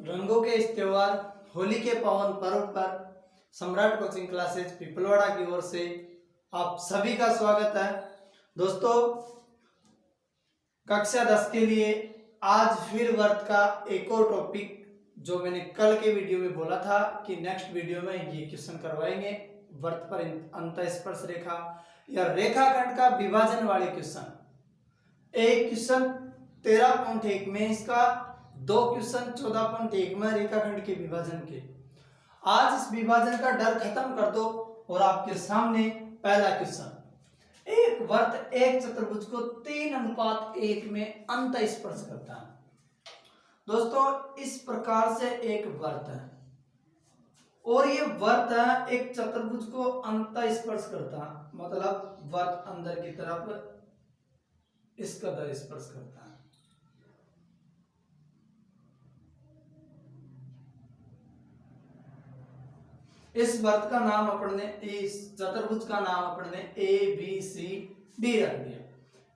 रंगों के इस त्योहार होली के पावन पर्व पर सम्राट कोचिंग क्लासेज पिपलवाड़ा की ओर से आप सभी का स्वागत है। दोस्तों, कक्षा 10 के लिए आज फिर वर्त का एक और टॉपिक जो मैंने कल के वीडियो में बोला था कि नेक्स्ट वीडियो में ये क्वेश्चन करवाएंगे। वर्त पर अंतःस्पर्श रेखा या रेखाखंड का विभाजन वाले क्वेश्चन। एक क्वेश्चन 13.1 में इसका, दो क्वेश्चन 14.1 में रेखाखंड के विभाजन के। आज इस विभाजन का डर खत्म कर दो और आपके सामने पहला क्वेश्चन। एक वर्त एक चतुर्भुज को 3:1 में अंतःस्पर्श करता है। दोस्तों, इस प्रकार से एक वर्त है और ये वर्त एक चतुर्भुज को अंतःस्पर्श करता है, मतलब वर्त अंदर की तरफ इस कदर स्पर्श करता है। इस वर्त का नाम अपन ने, इस चतुर्भुज का नाम अपन ने ए बी सी डी रख दिया।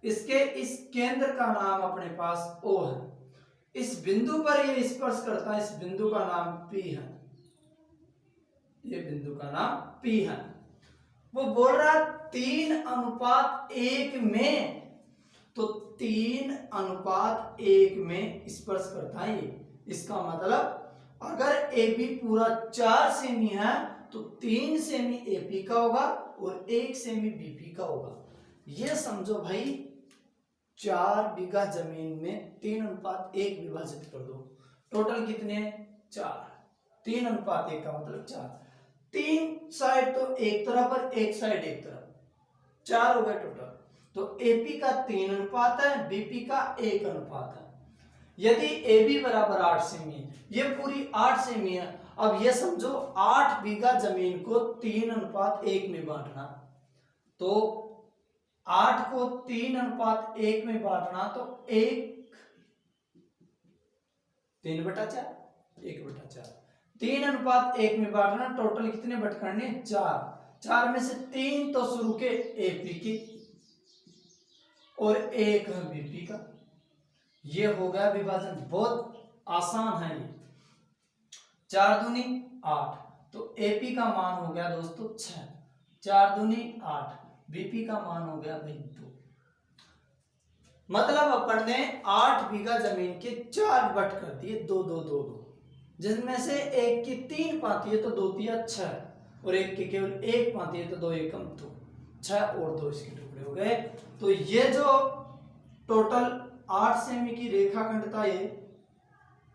इसके इस केंद्र का नाम अपने पास ओ है। इस बिंदु पर ये स्पर्श करता है, इस बिंदु का नाम पी है। ये बिंदु का नाम पी है। वो बोल रहा 3:1 में, तो 3:1 में स्पर्श करता है ये। इसका मतलब अगर ए बी पूरा 4 सेमी है तो 3 सेमी एपी का होगा और 1 सेमी बीपी का होगा। ये समझो भाई, 4 बीघा जमीन में 3:1 विभाजित कर दो। टोटल कितने? 4। 3:1 का मतलब 4। 3 साइड तो एक तरफ और एक साइड एक तरफ, 4 हो गए टोटल। तो एपी का 3 अनुपात है, बीपी का 1 अनुपात है। यदि AB बराबर 8 सेमी है, ये पूरी 8 सेमी है। अब ये समझो 8 बीघा जमीन को 3:1 में बांटना, तो 8 को 3:1 में बांटना, तो 3/4, 1/4। 3:1 में बांटना, टोटल कितने बट करने? 4। 4 में से 3 तो शुरू के AP की और 1 BP का। ये हो गया विभाजन। बहुत आसान है ये। 4 दूनी 8, तो एपी का मान हो गया दोस्तों 6। 4 दूनी 8, बीपी का मान हो गया भाई 2। मतलब अपन ने 8 बीघा जमीन के 4 बट कर दिए, 2 2 2 2, जिसमें से एक की 3 पाती है तो 2 3 6 और एक की केवल 1 पाती है तो 2 1 2, 6 और 2 इसके टुकड़े हो गए। तो ये जो टोटल 8 सेमी की रेखाखंड था, ये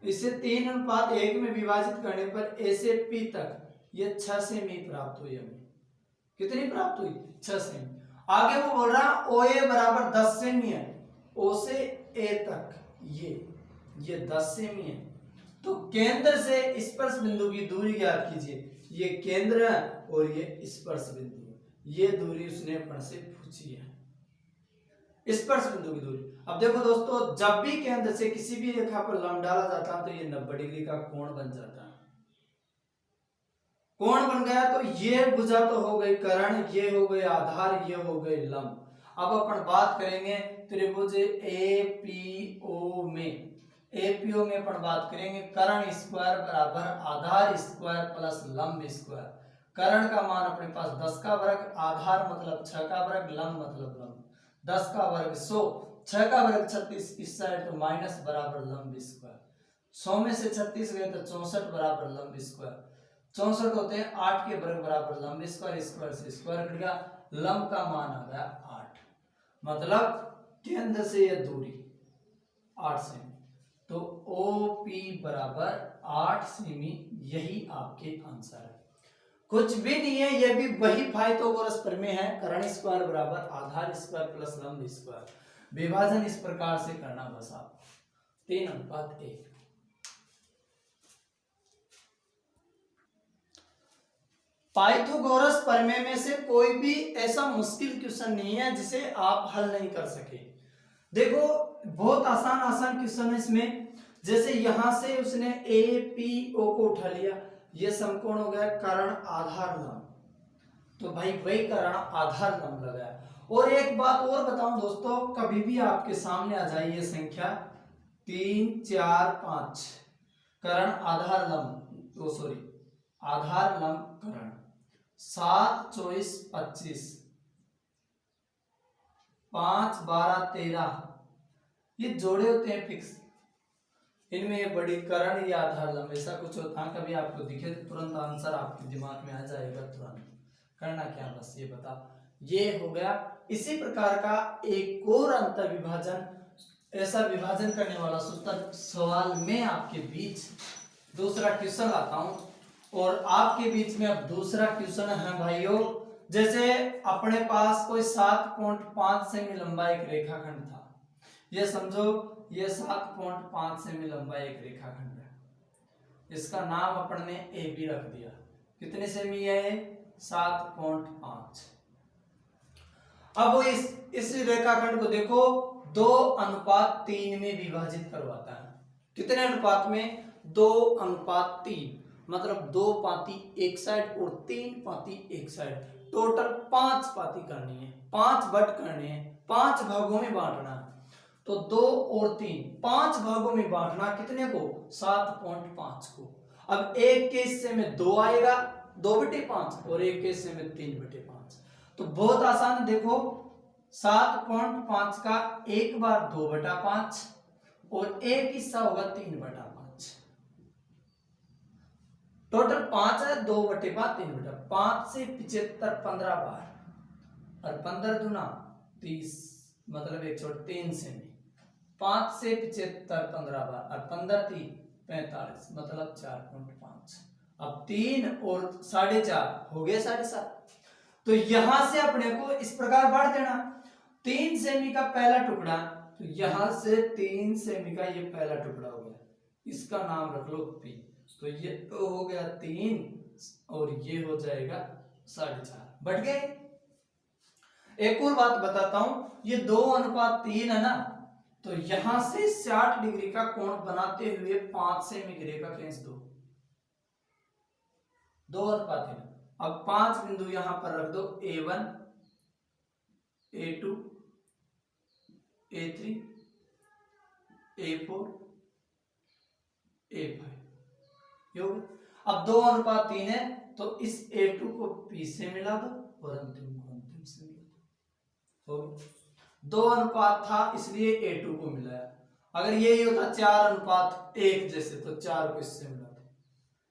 इसे 3:1 में विभाजित करने पर ए से पी तक ये 6 सेमी प्राप्त हुई। हमें कितनी प्राप्त हुई? 6 सेमी। आगे वो बोल रहा ओ ए बराबर 10 सेमी है। ओ से ए तक ये 10 सेमी है। तो केंद्र से स्पर्श बिंदु की दूरी ज्ञात कीजिए। ये केंद्र है और ये स्पर्श बिंदु, ये दूरी उसने अपन से पूछी है, स्पर्श बिंदु की दूरी। अब देखो दोस्तों, जब भी केंद्र से किसी भी रेखा पर लंब डाला जाता है तो ये 90 डिग्री का कोण बन जाता है। कोण बन गया तो ये भुजा तो हो गई कर्ण, ये हो गए आधार, ये हो गए लंब। अब अपन बात करेंगे त्रिभुज एपीओ में। एपीओ में अपन बात करेंगे कर्ण स्क्वायर बराबर आधार स्क्वायर प्लस लंब स्क्वायर। कर्ण का मान अपने पास 10 का वर्ग, आधार मतलब 6 का वर्ग, लंब मतलब लंब। 10 का वर्ग 100, 6 का वर्ग 36, इस साइड तो माइनस बराबर लंब स्क्वायर। 100 में से 36 गए तो 64 बराबर लंब स्क्वायर। 64 होते हैं 8 के वर्ग बराबर लंब स्क्वायर, स्क्वायर से स्क्वायर कट गया, लंब का मान आ गया 8। मतलब केंद्र से यह दूरी 8 सेमी, तो OP बराबर 8 सेमी। यही आपके आंसर है, कुछ भी नहीं है। ये भी वही पाइथागोरस प्रमेय है, कर्ण स्क्वायर बराबर आधार स्क्वायर प्लस लंब स्क्वायर। विभाजन इस प्रकार से करना बस आप 3:1। पाइथागोरस प्रमेय में से कोई भी ऐसा मुश्किल क्वेश्चन नहीं है जिसे आप हल नहीं कर सके। देखो, बहुत आसान क्वेश्चन है इसमें। जैसे यहां से उसने APO को उठा लिया, ये समकोण हो गया कर्ण आधार लंब, तो भाई वही कर्ण आधार लंब लगाया। और एक बात और बताऊं दोस्तों, कभी भी आपके सामने आ जाए ये संख्या 3 4 5, करण आधार लंब, ओ सॉरी, आधार लंब करण 7 24 25 5 12 13, ये जोड़े होते हैं फिक्स। इनमें ये बड़ी करण या आधार लंब ऐसा कुछ होता है, कभी आपको दिखे तो तुरंत आंसर आपके दिमाग में आ जाएगा, तुरंत करना क्या बस ये बता। ये हो गया। इसी प्रकार का एक और अंतर विभाजन, ऐसा विभाजन करने वाला सूत्र सवाल में आपके बीच दूसरा क्वेश्चन लाता हूं। और आपके बीच में अब दूसरा क्वेश्चन है भाइयों, जैसे अपने पास कोई 7.5 सेमी लंबा एक रेखाखंड था, ये समझो ये 7.5 सेमी लंबा एक रेखाखंड है, इसका नाम अपन ने ए बी रख दिया। कितने सेमी है? 7.5। अब वो इस रेखाखंड को देखो 2:3 में विभाजित करवाता है। कितने अनुपात में? 2:3, मतलब 2 पाती एक साइड और 3 पाती एक साइड, टोटल 5 पाती करनी है, 5 बट करने हैं, 5 भागों में बांटना है। तो 2 और 3 5 भागों में बांटना, कितने को? 7.5 को। अब एक के हिस्से में 2 आएगा, 2/5, और एक के हिस्से में 3/5। तो बहुत आसान है, देखो 7.5 का एक बार 2/5 और एक हिस्सा होगा 3/5, टोटल 5 है, 2/5 3/5, 5 से 75 15 बार, और 15 दूना 30, मतलब 103 सेमी। 5 से 75 15 बार, और 15 3 45, मतलब 4.5। अब 3 और 4.5 हो गए 7.5। तो यहां से अपने को इस प्रकार बांट देना। 3 सेमी का पहला टुकड़ा, तो यहां से 3 सेमी का ये पहला टुकड़ा हो गया, इसका नाम रख लो पी। तो ये तो हो गया 3 और ये हो जाएगा 4.5, बढ़ गए। एक और बात बताता हूं, ये 2:3 है ना, तो यहां से 60 डिग्री का कोण बनाते हुए 5 सेमी की रेखा खींच दो, 2:3। अब 5 बिंदु यहां पर रख दो, A1 A2 A3 A4 A5, अब 2:3 है, तो इस A2 को P से मिला दो और अंतिम को अंतिम से मिला दो। 2 अनुपात था इसलिए A2 को मिलाया। अगर यही होता 4:1 जैसे, तो 4 को इससे मिलाते।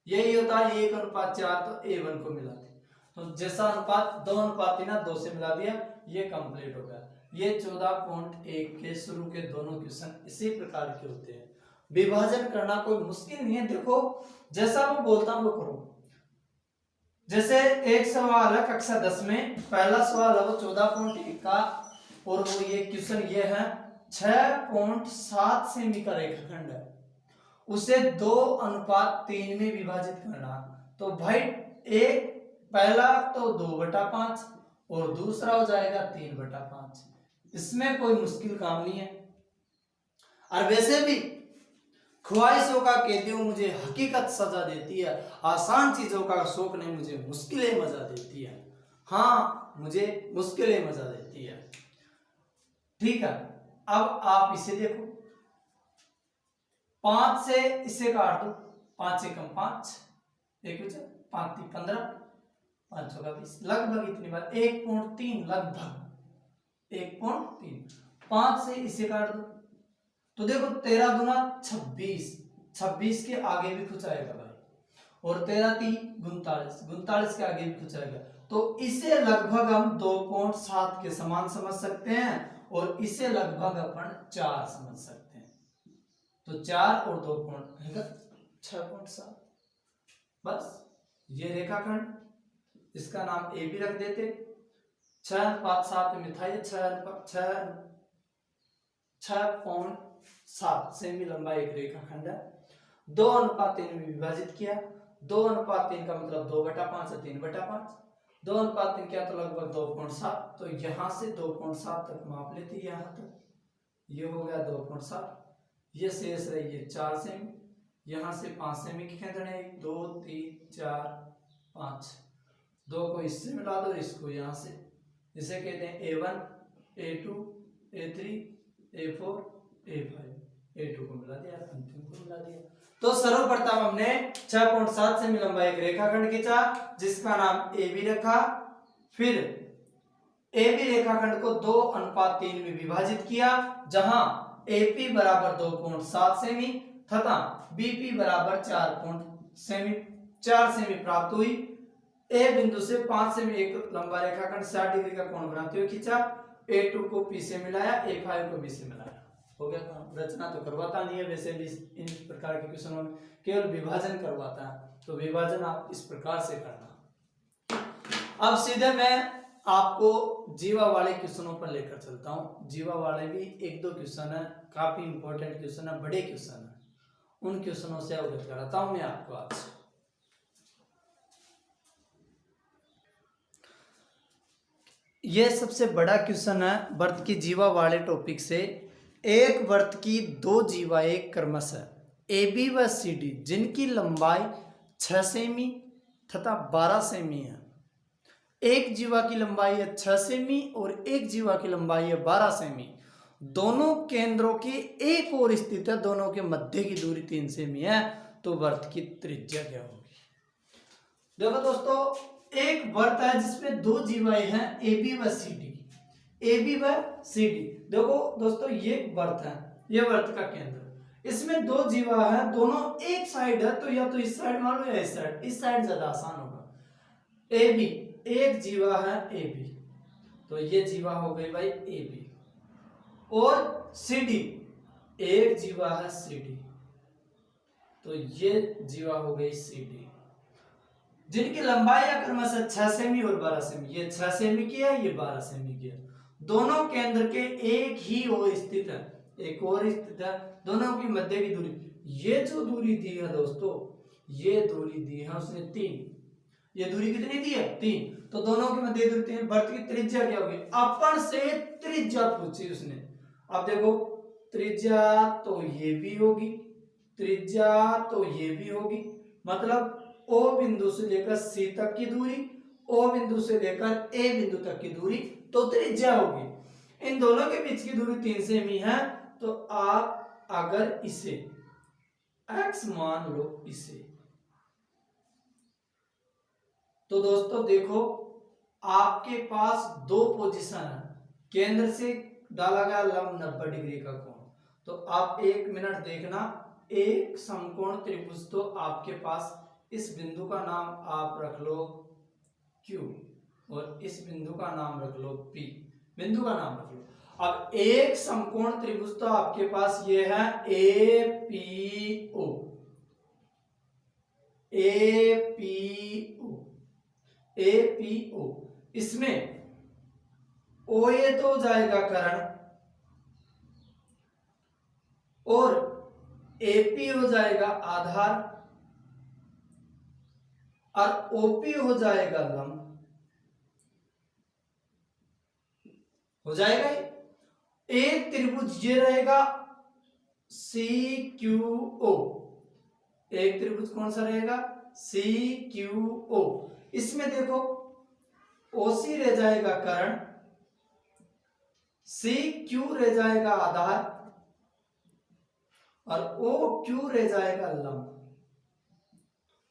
यही होता 1:4 तो A1 को मिलाते। तो जैसा अनुपात 2:3 2 से मिला दिया, ये कंप्लीट हो गया। ये 14.1 के शुरू के दोनों क्वेश्चन इसी प्रकार के होते हैं। विभाजन करना कोई मुश्किल नहीं है, देखो जैसा मैं बोलता हूं वो करो। जैसे एक सवाल है कक्षा 10 में, पहला सवाल है वो 14.1 का, और वो ये क्वेश्चन ये है 6.7 सेमी का रेखाखंड है, उसे 2:3 में विभाजित करना। तो भाई एक पहला तो 2/5 और दूसरा हो जाएगा 3/5, इसमें कोई मुश्किल काम नहीं है। और वैसे भी ख्वाहिशों का कहते हो मुझे हकीकत सजा देती है, आसान चीजों का शौक नहीं मुझे मुश्किलें मजा देती है। हाँ, मुझे मुश्किलें मजा देती है। ठीक है, अब आप इसे देखो, 5 से इसे काट दो, 5 एकम 5, 1 बचा 5 3 15, 5 होगा 20, लगभग इतनी बार 1.3, लगभग 1.3। 5 से इसे काट दो, तो देखो 13 दूना 26, 26 के आगे भी कुछ आएगा भाई, और 13 3 49, 49 के आगे भी कुछ आएगा। तो इसे लगभग हम 2.7 के समान समझ सकते हैं, और इसे लगभग अपन 4 समझ सकते हैं। तो 4 और 2 6.7, बस ये रेखाखंड, इसका नाम ए भी रख देते। 6:7 में था ये, 6.7 सेमी लंबा एक रेखाखंड है, 2:3 में विभाजित किया। 2:3 का मतलब 2/5 है, 3/5, 2:3 किया तो लगभग 2.7। तो यहां से 2.7 तक माप लेते, यहां तक ये हो गया 2.7, ये शेष रही है 4 सेमी, यहां से 5 सेमी की खींचने, 1 2 3 4 5, 2 को इससे मिला दो, इसको यहां से, इसे कहते हैं A1 A2 A3 A4 A5, A2 को मिला दिया, अंतिम को मिला दिया। तो सर्वप्रथम हमने 6.7 सेमी लंबा एक रेखाखंड खींचा जिसका नाम ए बी रखा। फिर ए बी रेखाखंड को 2:3 में विभाजित किया, जहां AP बराबर 2.7 सेमी तथा BP बराबर 4 सेमी प्राप्त हुई। ए बिंदु से 5 सेमी एक लंबा रेखाखंड 60 डिग्री का कोण बनाते हुए खींचा। A2 को P से मिलाया, A5 को B से मिलाया। हो गया काम। रचना तो करवाता नहीं है वैसे भी इन प्रकार के क्वेश्चनों में, केवल विभाजन करवाता है, तो विभाजन आप इस प्रकार से करना। अब सीधे मैं आपको जीवा वाले क्वेश्चनों पर लेकर चलता हूं। जीवा वाले भी 1-2 क्वेश्चन है, काफी इंपॉर्टेंट क्वेश्चन है, बड़े क्वेश्चन है, उन क्वेश्चनों से अवगत कराता हूं मैं आपको आज। ये सबसे बड़ा क्वेश्चन है वृत्त की जीवा वाले टॉपिक से। एक वृत्त की 2 जीवाएं क्रमशः AB व CD जिनकी लंबाई 6 सेमी तथा 12 सेमी है। एक जीवा की लंबाई है 6 सेमी और एक जीवा की लंबाई है 12 सेमी। दोनों केंद्रों के एक और स्थित है, दोनों के मध्य की दूरी 3 सेमी है। तो वृत्त की त्रिज्या क्या होगी? देखो दोस्तों, एक वृत्त है जिसमें 2 जीवाएं हैं AB व CD। AB व CD, देखो दोस्तों ये वृत्त है, ये वृत्त का केंद्र, इसमें 2 जीवा है, दोनों एक साइड है, तो या तो इस साइड मान लो या इस साइड ज्यादा आसान होगा। AB, एक जीवा है AB, तो ये जीवा हो गई भाई AB। और CD, एक जीवा है CD, तो ये जीवा हो गई CD, जिनकी लंबाई क्रमशः 6 सेमी और 12 सेमी। ये 6 सेमी की है, ये 12 सेमी की है। दोनों केंद्र के एक ही ओर स्थित है, एक और स्थित है, दोनों की मध्य की दूरी, ये जो दूरी दी है दोस्तों, ये दूरी दी है उसने 3। ये दूरी कितनी दी है? 3। तो दोनों के मध्य दूरी 3। वृत्त की त्रिज्या क्या होगी? अपन से त्रिज्या पूछी उसने। अब देखो, त्रिज्या तो ये भी होगी, त्रिज्या तो ये भी होगी, मतलब O बिंदु से लेकर C तक की दूरी, O बिंदु से लेकर A बिंदु तक की दूरी, तो त्रिज्या होगी। इन दोनों के बीच की दूरी 3 सेमी है। तो आप अगर इसे x मान लो इसे, तो दोस्तों देखो आपके पास 2 पोजीशन है, केंद्र से डाला गया लंब 90 डिग्री का कोण। तो आप 1 मिनट देखना, एक समकोण त्रिभुज, तो आपके पास इस बिंदु का नाम आप रख लो Q और इस बिंदु का नाम रख लो P, बिंदु का नाम रख लो। अब एक समकोण त्रिभुज तो आपके पास ये है APO, APO, APO। इसमें OA तो हो जाएगा कर्ण और AP हो जाएगा आधार और OP हो जाएगा लंब, हो जाएगा। एक त्रिभुज ये रहेगा CQO, एक त्रिभुज कौन सा रहेगा? CQO। इसमें देखो OC रह जाएगा कर्ण, CQ रह जाएगा आधार और OQ रह जाएगा लंब।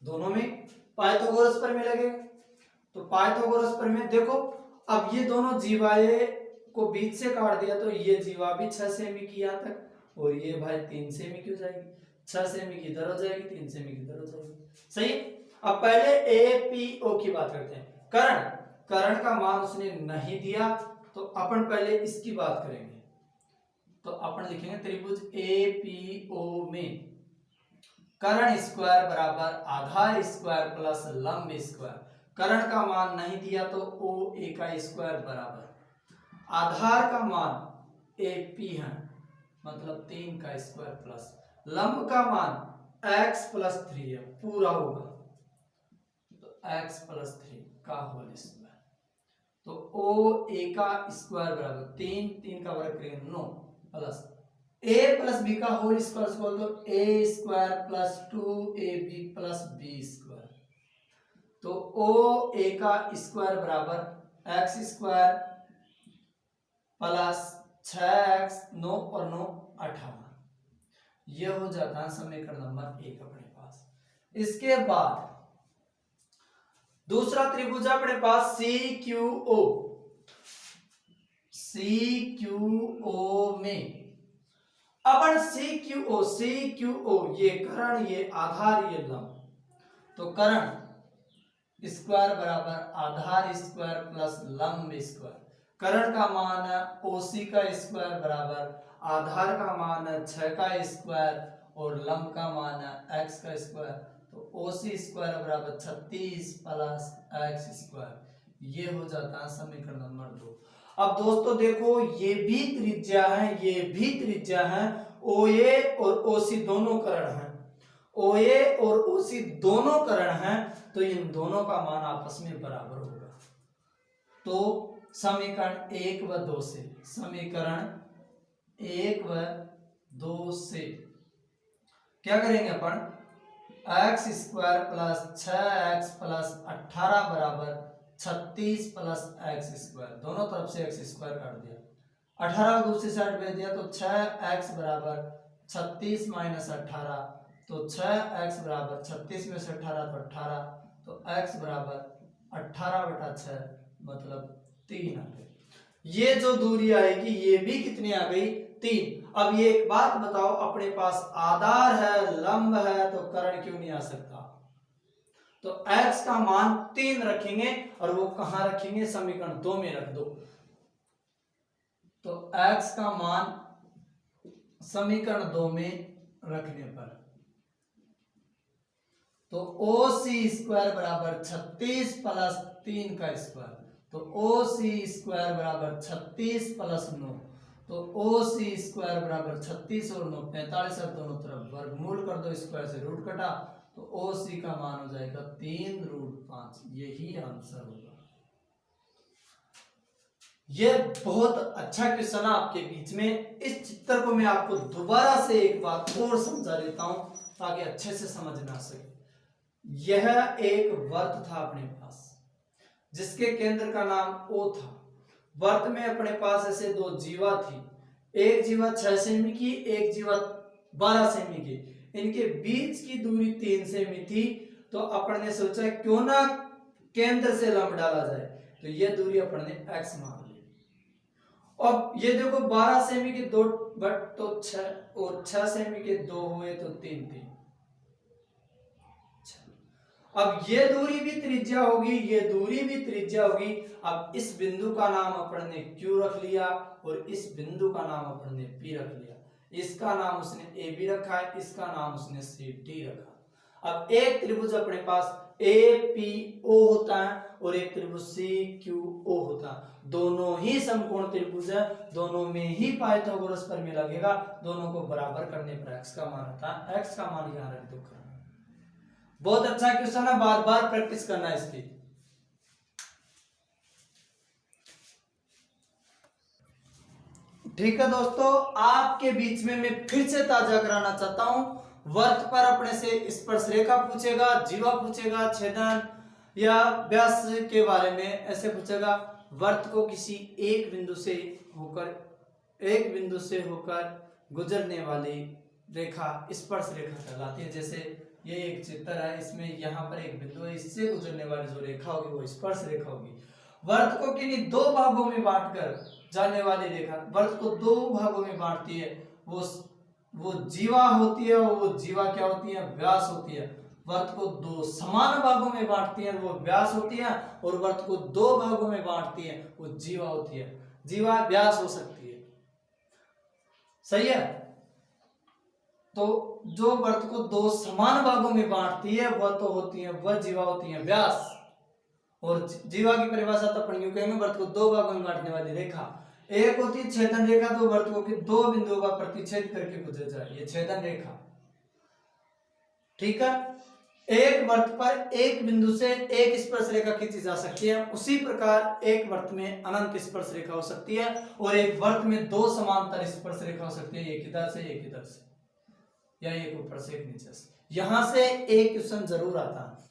दोनों में पाइथागोरस प्रमेय लगेगा। तो पाइथागोरस प्रमेय देखो, अब ये दोनों जीवाएं को बीच से काट दिया, तो ये जीवा भी 6 सेमी की यहां तक, और ये भाई 3 सेमी की हो जाएगी। 6 सेमी की इधर हो जाएगी, 3 सेमी की इधर हो जाएगी। सही। अब पहले APO की बात करते हैं। कर्ण का मान उसने नहीं दिया, तो अपन पहले इसकी बात करेंगे। तो अपन लिखेंगे त्रिभुज APO में कर्ण स्क्वायर बराबर आधार स्क्वायर प्लस लंब स्क्वायर। कर्ण का मान नहीं दिया तो OA का स्क्वायर बराबर आधार का मान AP है, मतलब 3 का स्क्वायर प्लस लंब का मान x प्लस 3 है, पूरा होगा तो x प्लस 3 का होल स्क्वायर। तो OA का स्क्वायर बराबर 3 का वर्ग करेंगे 9 प्लस A प्लस B का होल स्क्वायर बोल दो A square plus 2AB plus B square. तो OA का स्क्वायर बराबर x स्क्वायर प्लस 6x 9 और 9 18, ये हो जाता है समीकरण नंबर 1 अपने पास। इसके बाद दूसरा त्रिभुज अपने पास CQO। CQO में अपन CQO ये कर्ण, ये आधार, ये लंब, तो कर्ण स्क्वायर बराबर आधार स्क्वायर प्लस लंब स्क्वायर। कर्ण का मान है OC का स्क्वायर बराबर आधार का मान है 6 का स्क्वायर और लंब का मान है x का स्क्वायर। तो OC स्क्वायर बराबर 36 प्लस x स्क्वायर। ये हो जाता है समीकरण नंबर 2। अब दोस्तों देखो, ये भी त्रिज्या है, ये भी त्रिज्या है। OA और OC दोनों कर्ण हैं, OA और OC दोनों कर्ण हैं, तो इन दोनों का मान आपस में बराबर होगा। तो समीकरण 1 व 2 से, समीकरण 1 व 2 से क्या करेंगे अपन, x square plus 6x plus 18 बराबर 36 प्लस x स्क्वायर। दोनों तरफ से x स्क्वायर काट दिया, 18 को दूसरी साइड भेज दिया, तो 6x बराबर 36 माइनस 18, तो 6x बराबर 36 में से 18 तो 18, तो x बराबर 18/6 मतलब 3 आ गई। ये जो दूरी आएगी ये भी कितनी आ गई, 3। अब ये एक बात बताओ, अपने पास आधार है, लंब है, तो कर्ण क्यों नहीं आ सकता? तो x का मान 3 रखेंगे और वो कहां रखेंगे, समीकरण 2 में रख दो। तो x का मान समीकरण 2 में रखने पर तो OC स्क्वायर बराबर 36 प्लस 3 का स्क्वायर, तो OC स्क्वायर बराबर 36 प्लस 9, तो OC स्क्वायर बराबर 36 और 9 45 और दोनों तरफ वर्गमूल कर दो, स्क्वायर से रूट कटा, तो OC का मान हो जाएगा 3√5। यही आंसर होगा। ये बहुत अच्छा क्वेश्चन है आपके बीच में। इस चित्र को मैं आपको दोबारा से एक बार और समझा देता हूं ताकि अच्छे से समझ में आ सके। यह एक वर्त था अपने पास जिसके केंद्र का नाम O था। वर्त में अपने पास ऐसे 2 जीवा थी, एक जीवा 6 सेमी की, एक जीवा 12 सेमी की। इनके बीच की दूरी 3 सेमी थी, तो अपन ने सोचा क्यों ना केंद्र से लंब डाला जाए, तो ये दूरी अपन ने x मान ली। अब ये देखो 12 सेमी के 2 बट तो 6 और 6 सेमी के 2 हुए तो 3 3। अब ये दूरी भी त्रिज्या होगी, ये दूरी भी त्रिज्या होगी। अब इस बिंदु का नाम अपन ने Q रख लिया और इस बिंदु का नाम अपन ने P रख लिया। इसका नाम उसने AB रखा है, इसका नाम उसने CD रखा। अब एक त्रिभुज अपने पास APO होता है और एक त्रिभुज CQO होता है। दोनों ही समकोण त्रिभुज है, दोनों में ही पाइथागोरस प्रमेय लगेगा। दोनों को बराबर करने पर x का मान आता है। x का मान यहाँ रख दो। बहुत अच्छा क्वेश्चन है, बार बार प्रैक्टिस करना है इसकी। ठीक है दोस्तों, आपके बीच में मैं फिर से ताजा कराना चाहता हूं। वर्त पर अपने से स्पर्श रेखा पूछेगा, जीवा पूछेगा, छेदन या व्यास के बारे में ऐसे पूछेगा। वर्त को किसी एक बिंदु से होकर गुजरने वाली रेखा स्पर्श रेखा कहलाती है। जैसे ये एक चित्र है, इसमें यहाँ पर एक बिंदु है, इससे गुजरने वाली जो रेखा होगी वो स्पर्श रेखा होगी। वर्त को किन्हीं 2 भागों में बांटकर जाने वाली रेखा वर्त को 2 भागों में बांटती है, वो जीवा होती है और वो जीवा क्या होती है, व्यास होती है। वर्त को 2 समान भागों में बांटती है, वो व्यास होती है, और वर्त को 2 भागों में बांटती है, वो जीवा होती है। जीवा व्यास हो सकती है, सही है। तो जो वर्त को 2 समान भागों में बांटती है वह तो होती है, वह जीवा होती है व्यास। और जीवा की परिभाषा तो अपन यूं कहेंगे, वर्त को 2 भागों में बांटने वाली रेखा। एक होती है छेदन रेखा, तो वर्त को 2 बिंदुओं का प्रतिच्छेद करके गुजर जाए, ये छेदन रेखा। ठीक है, एक वर्त पर एक बिंदु से एक स्पर्श रेखा खींची जा सकती है, उसी प्रकार एक वर्त में अनंत स्पर्श रेखा हो सकती है, और एक वर्त में 2 समांतर स्पर्श रेखा हो सकती है, एक इधर से एक इधर से, या एक ऊपर से एक नीचे से। यहां से एक क्वेश्चन जरूर आता है।